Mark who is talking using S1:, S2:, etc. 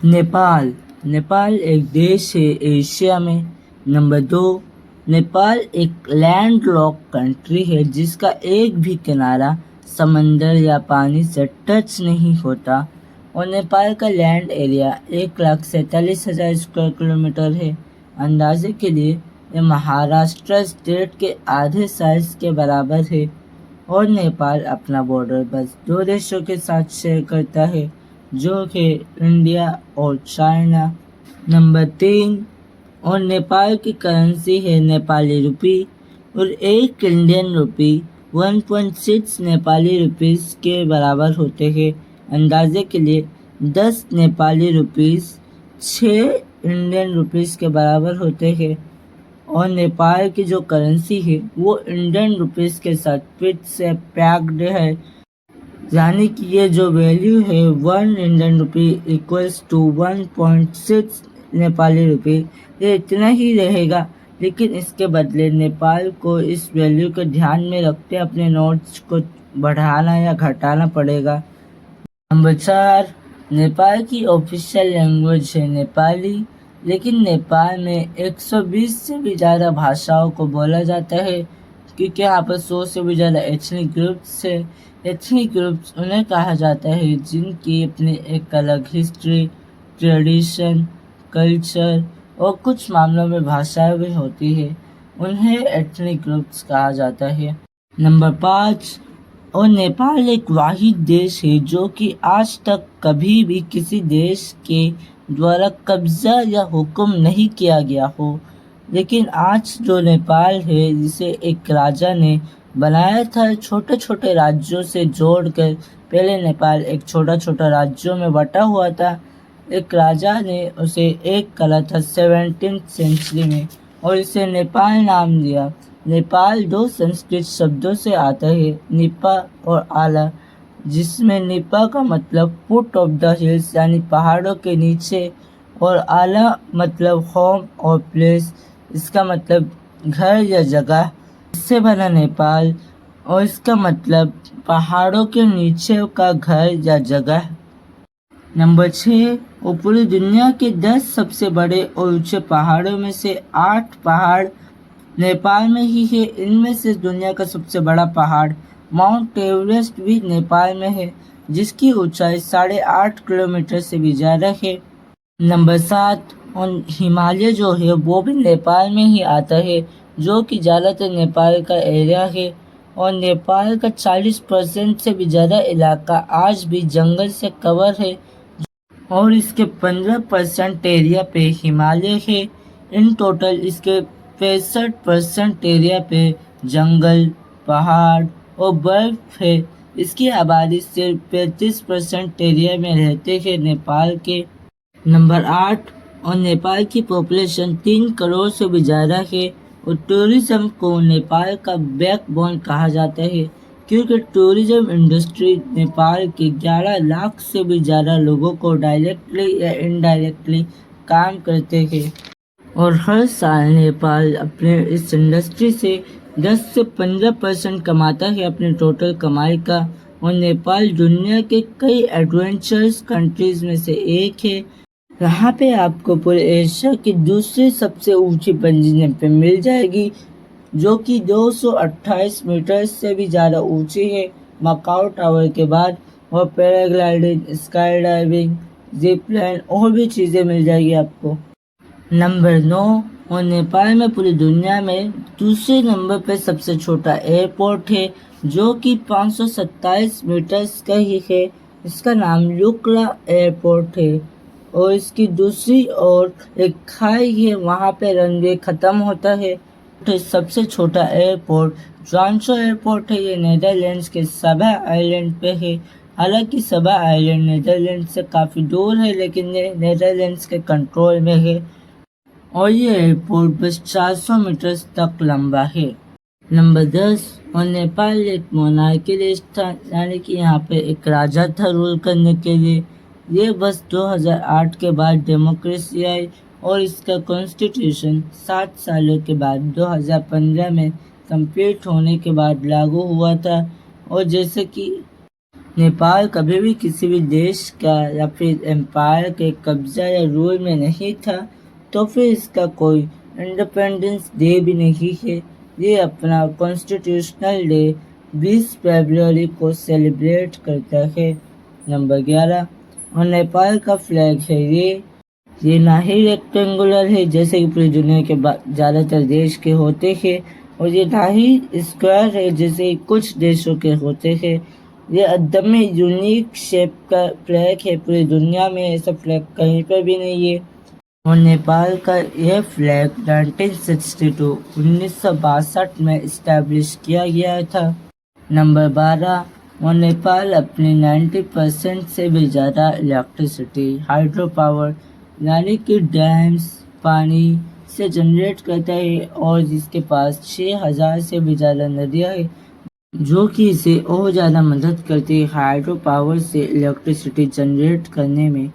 S1: नेपाल। नेपाल एक देश है एशिया में। नंबर 2, नेपाल एक लैंड लॉक कंट्री है जिसका एक भी किनारा समंदर या पानी से टच नहीं होता और नेपाल का लैंड एरिया 1,47,000 स्क्वायर किलोमीटर है। अंदाजे के लिए ये महाराष्ट्र स्टेट के आधे साइज के बराबर है और नेपाल अपना बॉर्डर बस 2 देशों के साथ शेयर करता है जो कि इंडिया और चाइना। नंबर 3, और नेपाल की करेंसी है नेपाली रुपी और एक इंडियन रुपी 1.6 नेपाली रुपीस के बराबर होते हैं। अंदाजे के लिए 10 नेपाली रुपीस 6 इंडियन रुपीस के बराबर होते हैं और नेपाल की जो करेंसी है वो इंडियन रुपीस के साथ फिट से पैक्ड है, यानी कि ये जो वैल्यू है 1 Indian rupee equals to 1.6 Nepali rupee, ये इतना ही रहेगा। लेकिन इसके बदले नेपाल को इस वैल्यू को ध्यान में रखते अपने नोट्स को बढ़ाना या घटाना पड़ेगा। नंबर 4, नेपाल की ऑफिशियल लैंग्वेज है नेपाली, लेकिन नेपाल में 120 से भी ज़्यादा भाषाओं को बोला जाता है क्योंकि यहाँ पर 100 से भी ज़्यादा एथनिक ग्रुप्स है। एथनिक ग्रुप्स उन्हें कहा जाता है जिनकी अपनी एक अलग हिस्ट्री, ट्रेडिशन, कल्चर और कुछ मामलों में भाषाएं भी होती है, उन्हें एथनिक ग्रुप्स कहा जाता है। नंबर 5, और नेपाल एक वाहिद देश है जो कि आज तक कभी भी किसी देश के द्वारा कब्जा या हुक्म नहीं किया गया हो। लेकिन आज जो नेपाल है जिसे एक राजा ने बनाया था छोटे छोटे राज्यों से जोड़कर। पहले नेपाल एक छोटा छोटा राज्यों में बटा हुआ था। एक राजा ने उसे एक करा था 17th सेंचुरी में और इसे नेपाल नाम दिया। नेपाल 2 संस्कृत शब्दों से आता है, निपा और आला, जिसमें निपा का मतलब फुट ऑफ द हिल्स यानी पहाड़ों के नीचे और आला मतलब होम और प्लेस, इसका मतलब घर या जगह। इससे बना नेपाल और इसका मतलब पहाड़ों के नीचे का घर या जगह। नंबर 6, वो पूरी दुनिया के 10 सबसे बड़े और ऊंचे पहाड़ों में से 8 पहाड़ नेपाल में ही है। इनमें से दुनिया का सबसे बड़ा पहाड़ माउंट एवरेस्ट भी नेपाल में है जिसकी ऊंचाई 8.5 किलोमीटर से भी ज़्यादा है। नंबर 7, और हिमालय जो है वो भी नेपाल में ही आता है जो कि ज़्यादातर नेपाल का एरिया है और नेपाल का 40% से भी ज़्यादा इलाका आज भी जंगल से कवर है और इसके 15% एरिया पे हिमालय है। इन टोटल इसके 65% एरिया पे जंगल, पहाड़ और बर्फ है। इसकी आबादी सिर्फ 35% एरिया में रहते हैं नेपाल के। नंबर 8, और नेपाल की पॉपुलेशन 3 करोड़ से भी ज़्यादा है और टूरिज़्म को नेपाल का बैकबोन कहा जाता है क्योंकि टूरिज़्म इंडस्ट्री नेपाल के 11 लाख से भी ज़्यादा लोगों को डायरेक्टली या इनडायरेक्टली काम करते हैं और हर साल नेपाल अपने इस इंडस्ट्री से 10 से 15% कमाता है अपने टोटल कमाई का। और नेपाल दुनिया के कई एडवेंचरस कंट्रीज में से एक है। यहाँ पे आपको पूरे एशिया की दूसरी सबसे ऊंची बंजी जंपिंग मिल जाएगी जो कि 228 मीटर से भी ज़्यादा ऊंची है मकाओ टावर के बाद। और paragliding, sky diving, zip line और भी चीज़ें मिल जाएगी आपको। नंबर 9, और नेपाल में पूरी दुनिया में दूसरे नंबर पे सबसे छोटा एयरपोर्ट है जो कि 527 मीटर्स का ही है। इसका नाम लुक्ला एयरपोर्ट है और इसकी दूसरी ओर एक खाई है, वहाँ पे रनवे ख़त्म होता है। सबसे छोटा एयरपोर्ट ट्रांसो एयरपोर्ट है। ये नीदरलैंड्स के सबा आइलैंड पे है। हालांकि सबा आइलैंड नीदरलैंड से काफ़ी दूर है लेकिन ये नीदरलैंड्स के कंट्रोल में है और ये एयरपोर्ट बस 400 मीटर तक लंबा है। नंबर 10, और नेपाल एक मोनार्की देश था, यानी कि यहाँ पे एक राजा था रूल करने के लिए। ये बस 2008 के बाद डेमोक्रेसी आई और इसका कॉन्स्टिट्यूशन 7 सालों के बाद 2015 में कंप्लीट होने के बाद लागू हुआ था। और जैसे कि नेपाल कभी भी किसी भी देश का या फिर एम्पायर के कब्जा या रूल में नहीं था, तो फिर इसका कोई इंडिपेंडेंस डे भी नहीं है। ये अपना कॉन्स्टिट्यूशनल डे 20 फरवरी को सेलिब्रेट करता है। नंबर 11 और नेपाल का फ्लैग है ये ना ही रेक्टेंगुलर है जैसे कि पूरी दुनिया के ज़्यादातर देश के होते हैं, और ये ना ही स्क्वायर है जैसे कुछ देशों के होते हैं। ये एकदम यूनिक शेप का फ्लैग है, पूरी दुनिया में ऐसा फ्लैग कहीं पर भी नहीं है। और नेपाल का यह फ्लैग 1962 में इस्टेब्लिश किया गया था। नंबर 12 और नेपाल अपनी 90% से भी ज़्यादा इलेक्ट्रिसिटी हाइड्रो पावर यानी कि डैम्स पानी से जनरेट करता है, और जिसके पास 6000 से भी ज़्यादा नदियाँ हैं जो कि इसे और ज़्यादा मदद करती है हाइड्रो पावर से इलेक्ट्रिसिटी जनरेट करने में।